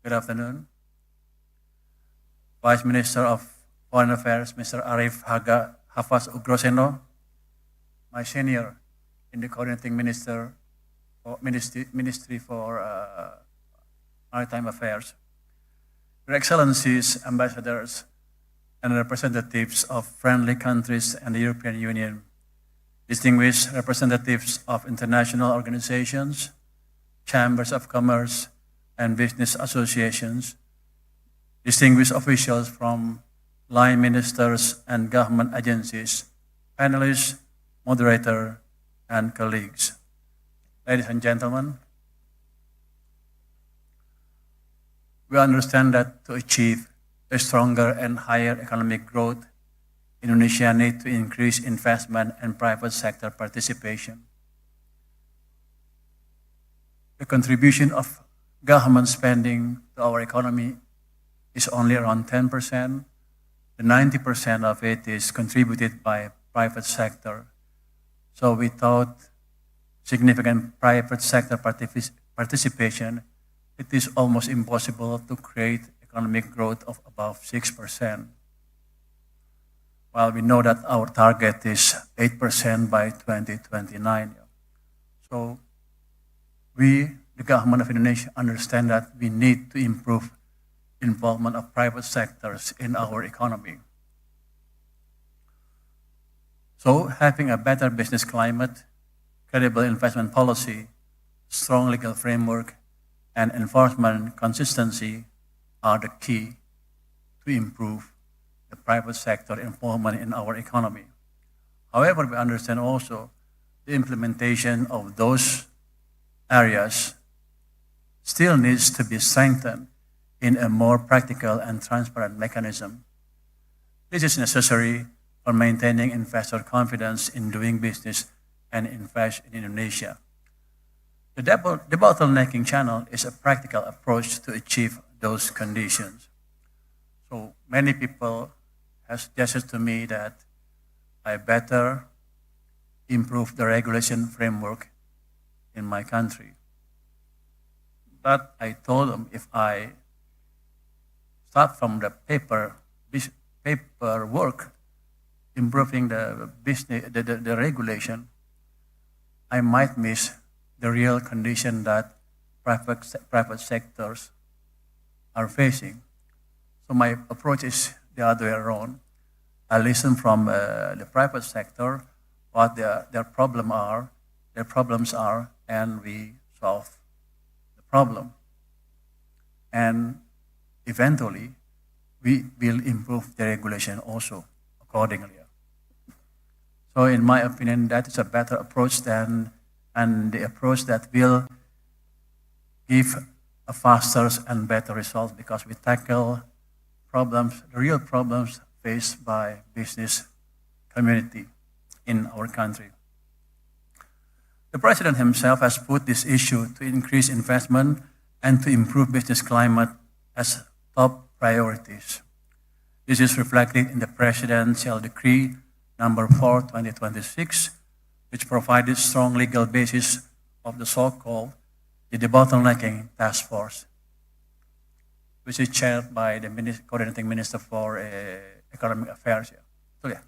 Good afternoon. Vice Minister of Foreign Affairs, Mr. Arif Hafaz Ugroseno, my senior in the coordinating Ministry for Maritime Affairs, Your Excellencies, ambassadors, and representatives of friendly countries and the European Union, distinguished representatives of international organizations, chambers of commerce, and business associations, distinguished officials from line ministers and government agencies, panelists, moderator, and colleagues. Ladies and gentlemen, we understand that to achieve a stronger and higher economic growth, Indonesia needs to increase investment and private sector participation. The contribution of government spending to our economy is only around 10%. The 90% of it is contributed by private sector. So without significant private sector participation, it is almost impossible to create economic growth of above 6%. While we know that our target is 8% by 2029. So we, the government of Indonesia, understand that we need to improve involvement of private sectors in our economy. So having a better business climate, credible investment policy, strong legal framework, and enforcement consistency are the key to improve the private sector involvement in our economy. However, we understand also the implementation of those areas still needs to be strengthened in a more practical and transparent mechanism. This is necessary for maintaining investor confidence in doing business and invest in Indonesia. The debottlenecking channel is a practical approach to achieve those conditions. So many people have suggested to me that I better improve the regulation framework in my country. But I told them if I start from the paperwork, improving the business, the regulation, I might miss the real condition that private sectors are facing. So my approach is the other way around. I listen from the private sector what their problems are, and we solve the problem. And eventually, we will improve the regulation also accordingly. So in my opinion, that is a better approach and the approach that will give a faster and better result because we tackle problems, the real problems faced by business community in our country. The President himself has put this issue to increase investment and to improve business climate as top priorities. This is reflected in the Presidential Decree Number 4, 2026, which provided strong legal basis of the so-called the Debottlenecking Task Force, which is chaired by the Coordinating Minister for Economic Affairs. So yeah,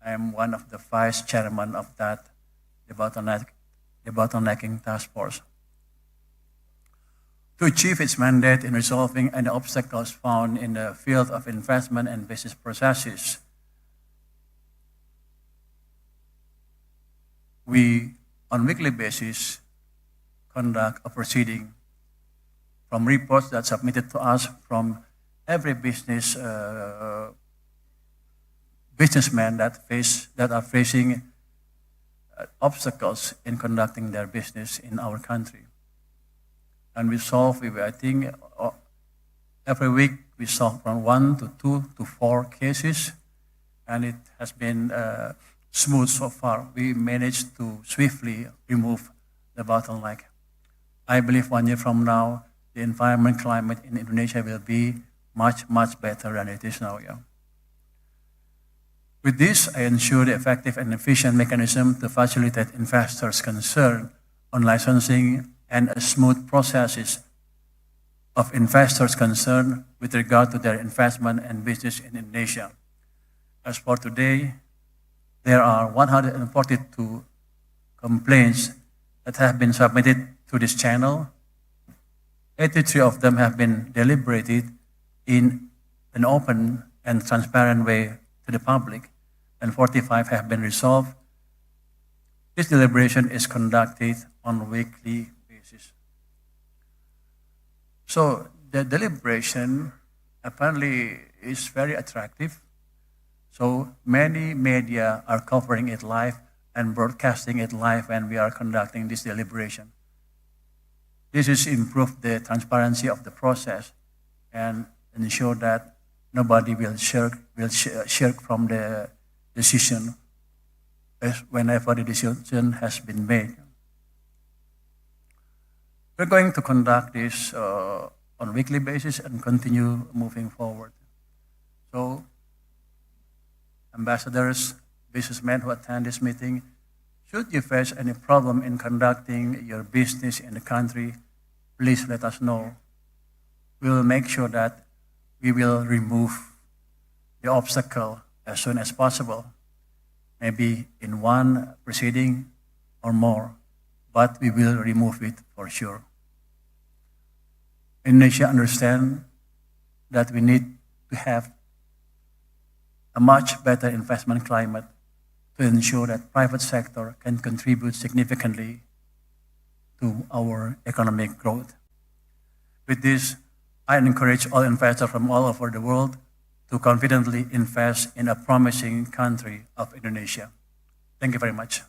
I am one of the vice chairman of that Debottlenecking Task Force. To achieve its mandate in resolving any obstacles found in the field of investment and business processes, we, on weekly basis, conduct a proceeding from reports that submitted to us from every businessmen that are facing obstacles in conducting their business in our country. And we solve, I think, every week we solve from 1 to 2 to 4 cases, and it has been smooth so far. We managed to swiftly remove the bottleneck. I believe 1 year from now, the environment climate in Indonesia will be much, much better than it is now. Yeah. With this, I ensure the effective and efficient mechanism to facilitate investors' concern on licensing and a smooth processes of investors concerned with regard to their investment and business in Indonesia. As for today, there are 142 complaints that have been submitted to this channel. 83 of them have been deliberated in an open and transparent way to the public, and 45 have been resolved. This deliberation is conducted on a weekly basis. So the deliberation apparently is very attractive. So many media are covering it live and broadcasting it live when we are conducting this deliberation. This is improve the transparency of the process and ensure that nobody will shirk from the decision whenever the decision has been made. We're going to conduct this on a weekly basis and continue moving forward. So, ambassadors, businessmen who attend this meeting, should you face any problem in conducting your business in the country, please let us know. We will make sure that we will remove the obstacle as soon as possible, maybe in one proceeding or more, but we will remove it for sure. Indonesia understands that we need to have a much better investment climate to ensure that private sector can contribute significantly to our economic growth. With this, I encourage all investors from all over the world to confidently invest in a promising country of Indonesia. Thank you very much.